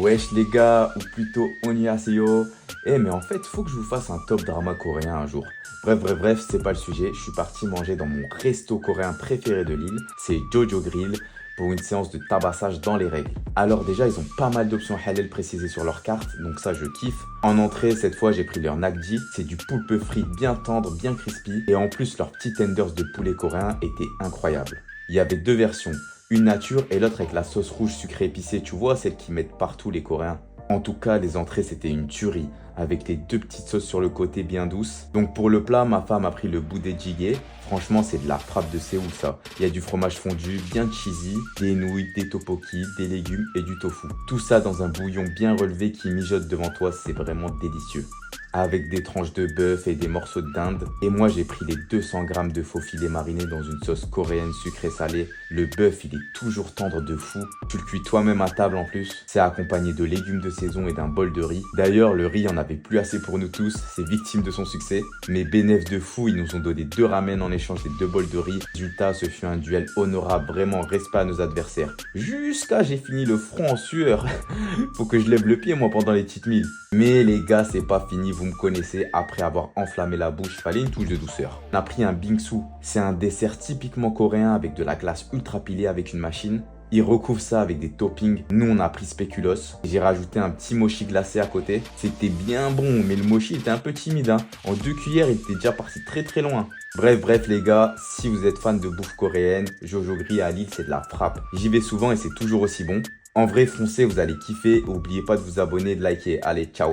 Wesh les gars, ou plutôt annyeonghaseyo. Mais en fait, faut que je vous fasse un top drama coréen un jour. Bref, c'est pas le sujet. Je suis parti manger dans mon resto coréen préféré de l'île, c'est Jojo Grill, pour une séance de tabassage dans les règles. Alors déjà, ils ont pas mal d'options halal précisées sur leur carte, donc ça je kiffe. En entrée, cette fois, j'ai pris leur nakji. C'est du poulpe frit bien tendre, bien crispy. Et en plus, leurs petits tenders de poulet coréen étaient incroyables. Il y avait deux versions. Une nature et l'autre avec la sauce rouge sucrée épicée, tu vois, celle qu'ils mettent partout les Coréens. En tout cas, les entrées, c'était une tuerie, avec les deux petites sauces sur le côté bien douces. Donc pour le plat, ma femme a pris le boudet jjigae. Franchement, c'est de la frappe de Séoul, ça. Il y a du fromage fondu, bien cheesy, des nouilles, des tteokbokki, des légumes et du tofu. Tout ça dans un bouillon bien relevé qui mijote devant toi, c'est vraiment délicieux. Avec des tranches de bœuf et des morceaux de dinde. Et moi, j'ai pris les 200 grammes de faux filets marinés dans une sauce coréenne sucrée salée. Le bœuf, il est toujours tendre de fou. Tu le cuis toi-même à table en plus. C'est accompagné de légumes de saison et d'un bol de riz. D'ailleurs, le riz en avait plus assez pour nous tous. C'est victime de son succès. Mais bénéfices de fou, ils nous ont donné 2 ramen en échange des 2 bols de riz. Résultat, ce fut un duel honorable. Vraiment, respect à nos adversaires. Jusqu'à j'ai fini le front en sueur. Faut que je lève le pied, moi, pendant les petites milles. Mais les gars, c'est pas fini, vous me connaissez, après avoir enflammé la bouche, fallait une touche de douceur. On a pris un bingsu, c'est un dessert typiquement coréen avec de la glace ultra pilée avec une machine. Ils recouvrent ça avec des toppings. Nous, on a pris spéculoos. J'ai rajouté un petit mochi glacé à côté. C'était bien bon, mais le mochi était un peu timide. En 2 cuillères, il était déjà parti très loin. Bref les gars, si vous êtes fan de bouffe coréenne, Jojo Grill à Lille, c'est de la frappe. J'y vais souvent et c'est toujours aussi bon. En vrai, foncez, vous allez kiffer. N'oubliez pas de vous abonner, de liker. Allez, ciao.